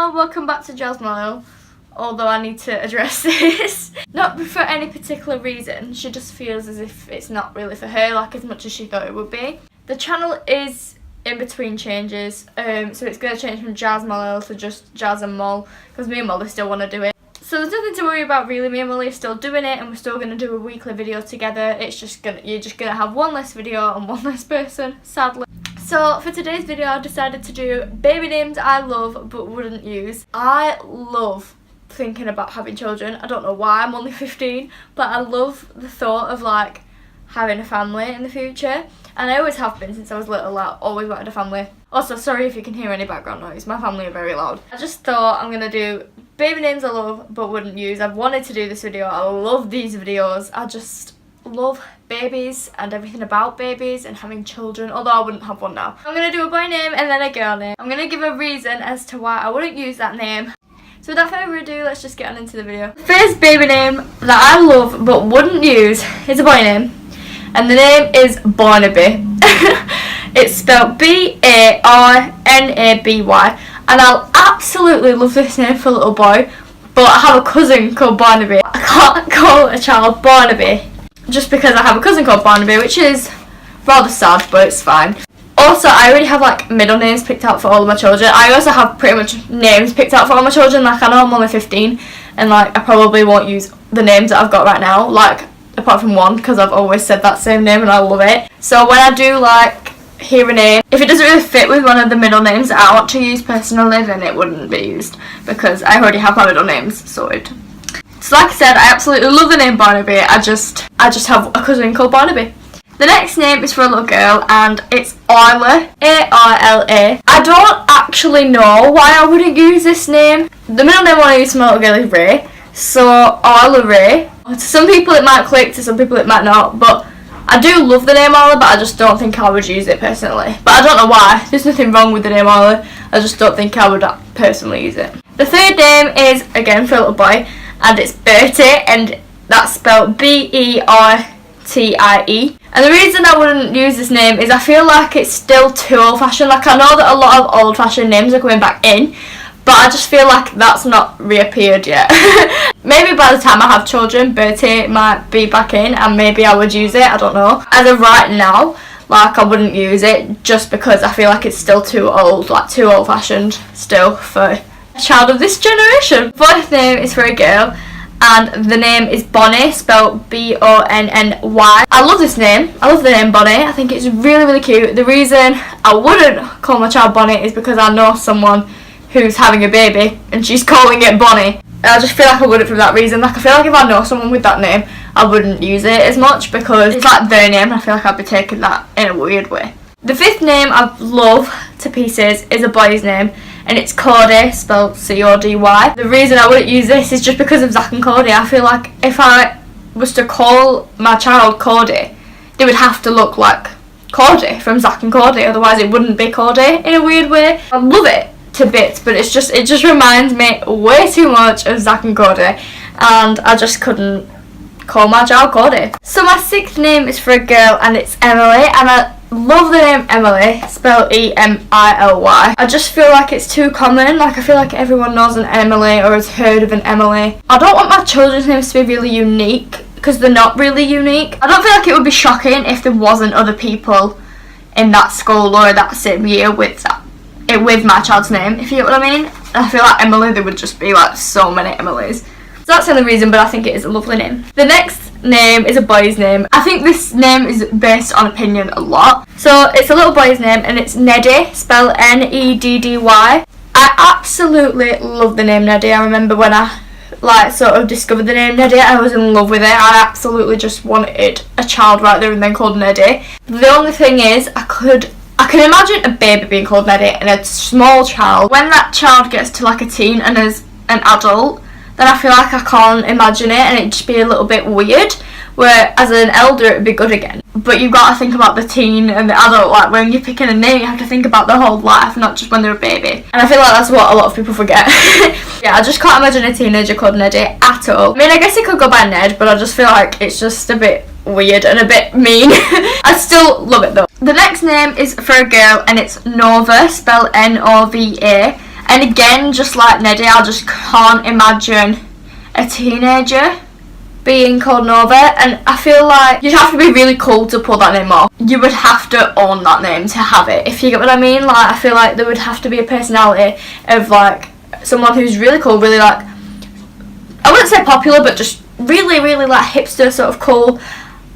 Hello, welcome back to JazzMollEll. Although I need to address this. Not for any particular reason, she just feels as if it's not really for her, like as much as she thought it would be. The channel is in between changes, so it's going to change from JazzMollEll to just Jazz&Moll, because me and Molly still want to do it. So there's nothing to worry about really, me and Molly are still doing it and we're still going to do a weekly video together. It's just you're just going to have one less video and one less person, sadly. So for today's video I decided to do baby names I love but wouldn't use. I love thinking about having children. I don't know why, I'm only 15, but I love the thought of like having a family in the future. And I always have been since I was little, like always wanted a family. Also, sorry if you can hear any background noise, my family are very loud. I just thought I'm gonna do baby names I love but wouldn't use. I've wanted to do this video, I love these videos. I just love babies and everything about babies and having children, although I wouldn't have one now. I'm gonna do a boy name and then a girl name. I'm gonna give a reason as to why I wouldn't use that name. So without further ado, let's just get on into the video. The first baby name that I love but wouldn't use is a boy name, and the name is Barnaby. It's spelled B-A-R-N-A-B-Y, and I'll absolutely love this name for a little boy, but I have a cousin called Barnaby. I can't call a child Barnaby just because I have a cousin called Barnaby, which is rather sad, but it's fine. Also, I already have like middle names picked out for all of my children. I also have pretty much names picked out for all my children. Like, I know I'm only 15 and like I probably won't use the names that I've got right now, like apart from one, because I've always said that same name and I love it. So when I do like hear a name, if it doesn't really fit with one of the middle names that I want to use personally, then it wouldn't be used because I already have my middle names sorted. So like I said, I absolutely love the name Barnaby. I just have a cousin called Barnaby. The next name is for a little girl and it's Arla, A-R-L-A. I don't actually know why I wouldn't use this name. The middle name I want to use for my little girl is Ray, so Arla Ray. To some people it might click, to some people it might not, but I do love the name Arla, but I just don't think I would use it personally. But I don't know why, there's nothing wrong with the name Arla, I just don't think I would personally use it. The third name is, again, for a little boy, and it's Bertie, and that's spelled B-E-R-T-I-E. And the reason I wouldn't use this name is I feel like it's still too old-fashioned. Like, I know that a lot of old-fashioned names are coming back in, but I just feel like that's not reappeared yet. Maybe by the time I have children, Bertie might be back in and maybe I would use it, I don't know. As of right now, like, I wouldn't use it just because I feel like it's still too old, like too old-fashioned still for a child of this generation. The fourth name is for a girl and the name is Bonnie, spelled B-O-N-N-Y. I love this name. I love the name Bonnie. I think it's really, really cute. The reason I wouldn't call my child Bonnie is because I know someone who's having a baby and she's calling it Bonnie. And I just feel like I wouldn't for that reason. Like, I feel like if I know someone with that name, I wouldn't use it as much because it's like their name and I feel like I'd be taking that in a weird way. The fifth name I love to pieces is a boy's name, and it's Cody, spelled C-O-D-Y. The reason I wouldn't use this is just because of Zach and Cody. I feel like if I was to call my child Cody, they would have to look like Cody from Zach and Cody, otherwise it wouldn't be Cody in a weird way. I love it to bits, but it just reminds me way too much of Zach and Cody, and I just couldn't call my child Cody. So my sixth name is for a girl and it's Emily, and I love the name Emily, spelled E-M-I-L-Y. I just feel like it's too common. Like, I feel like everyone knows an Emily or has heard of an Emily. I don't want my children's names to be really unique because they're not really unique. I don't feel like it would be shocking if there wasn't other people in that school or that same year with my child's name, if you know what I mean. I feel like Emily, there would just be like so many Emilys. So that's the only reason, but I think it is a lovely name. The next name is a boy's name. I think this name is based on opinion a lot. So it's a little boy's name and it's Neddy, spelled N-E-D-D-Y. I absolutely love the name Neddy. I remember when I like sort of discovered the name Neddy, I was in love with it. I absolutely just wanted a child right there and then called Neddy. The only thing is I can imagine a baby being called Neddy and a small child. When that child gets to like a teen and is an adult, then I feel like I can't imagine it and it'd just be a little bit weird, where as an elder it'd be good again. But you've got to think about the teen and the adult. Like, when you're picking a name, you have to think about their whole life, not just when they're a baby. And I feel like that's what a lot of people forget. Yeah, I just can't imagine a teenager called Neddy at all. I mean, I guess it could go by Ned, but I just feel like it's just a bit weird and a bit mean. I still love it though. The next name is for a girl and it's Nova, spelled N-O-V-A. And again, just like Neddy, I just can't imagine a teenager being called Nova, and I feel like you'd have to be really cool to pull that name off. You would have to own that name to have it, if you get what I mean. Like, I feel like there would have to be a personality of like someone who's really cool, really like, I wouldn't say popular, but just really, really like hipster sort of cool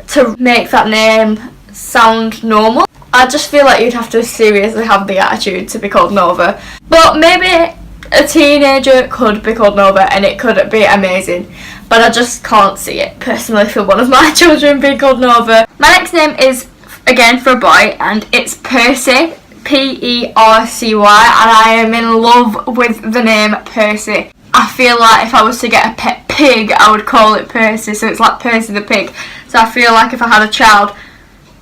to make that name sound normal. I just feel like you'd have to seriously have the attitude to be called Nova. But maybe a teenager could be called Nova and it could be amazing. But I just can't see it personally for one of my children being called Nova. My next name is, again, for a boy, and it's Percy. P-E-R-C-Y, and I am in love with the name Percy. I feel like if I was to get a pet pig, I would call it Percy, so it's like Percy the pig. So I feel like if I had a child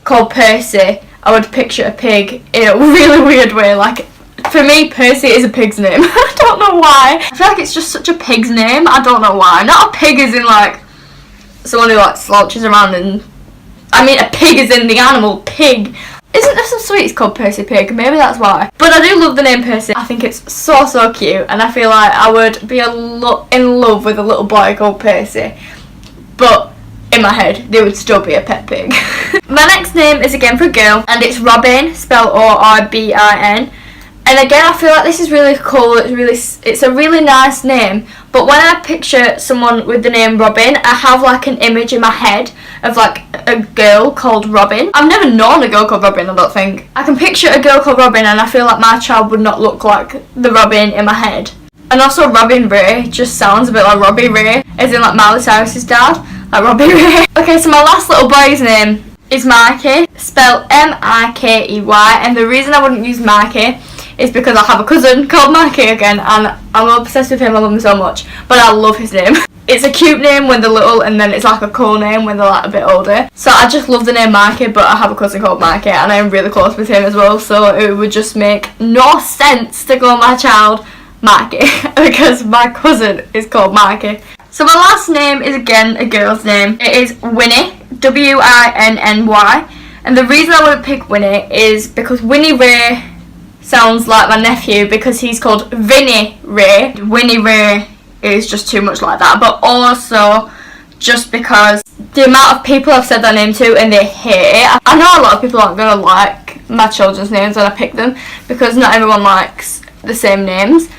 called Percy, I would picture a pig in a really weird way. Like, for me, Percy is a pig's name. I don't know why. I feel like it's just such a pig's name. I don't know why. Not a pig as in like someone who like slouches around and... I mean, a pig is in the animal pig. Isn't there some sweets called Percy Pig? Maybe that's why. But I do love the name Percy. I think it's so, so cute. And I feel like I would be in love with a little boy called Percy. But in my head, they would still be a pet pig. My next name is again for a girl. And it's Robin, spelled O-R-B-I-N. And again, I feel like this is really cool. It's a really nice name. But when I picture someone with the name Robin, I have like an image in my head of like a girl called Robin. I've never known a girl called Robin, I don't think. I can picture a girl called Robin and I feel like my child would not look like the Robin in my head. And also Robin Ray just sounds a bit like Robbie Ray, as in like Miley Cyrus's dad, like Robbie Ray. Okay, so my last little boy's name is Mikey, spelled M-I-K-E-Y, and the reason I wouldn't use Mikey is because I have a cousin called Mikey again, and I'm obsessed with him. I love him so much, but I love his name. It's a cute name when they're little, and then it's like a cool name when they're like a bit older. So I just love the name Mikey, but I have a cousin called Mikey, and I am really close with him as well, so it would just make no sense to call my child Mikey because my cousin is called Mikey. So my last name is again a girl's name. It is Winnie, W-I-N-N-Y, and the reason I wouldn't pick Winnie is because Winnie Ray sounds like my nephew because he's called Vinny Ray. Winnie Ray is just too much like that, but also just because the amount of people I've said that name to and they hate it. I know a lot of people aren't going to like my children's names when I pick them because not everyone likes the same names,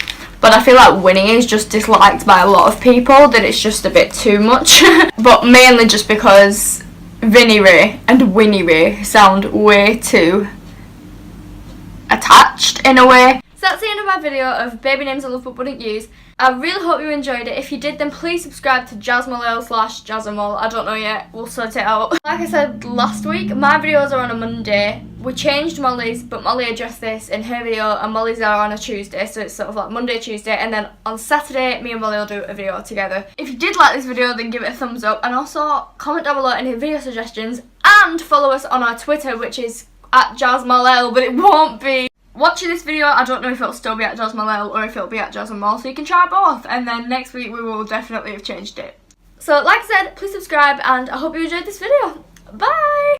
but I feel like Winnie is just disliked by a lot of people, that it's just a bit too much. But mainly just because Vinny Ray and Winnie Ray sound way too attached in a way. So that's the end of my video of baby names I love but wouldn't use. I really hope you enjoyed it. If you did, then please subscribe to JazzMollEll / Jazz&Moll. I don't know yet, we'll sort it out. Like I said last week, my videos are on a Monday. We changed Molly's, but Molly addressed this in her video, and Molly's are on a Tuesday, so it's sort of like Monday, Tuesday, and then on Saturday, me and Molly will do a video together. If you did like this video, then give it a thumbs up, and also comment down below any video suggestions, and follow us on our Twitter, which is at JazzMollEll, but it won't be. Watching this video, I don't know if it'll still be at JazzMollEll or if it'll be at Jazz&Moll, so you can try both, and then next week we will definitely have changed it. So like I said, please subscribe, and I hope you enjoyed this video. Bye!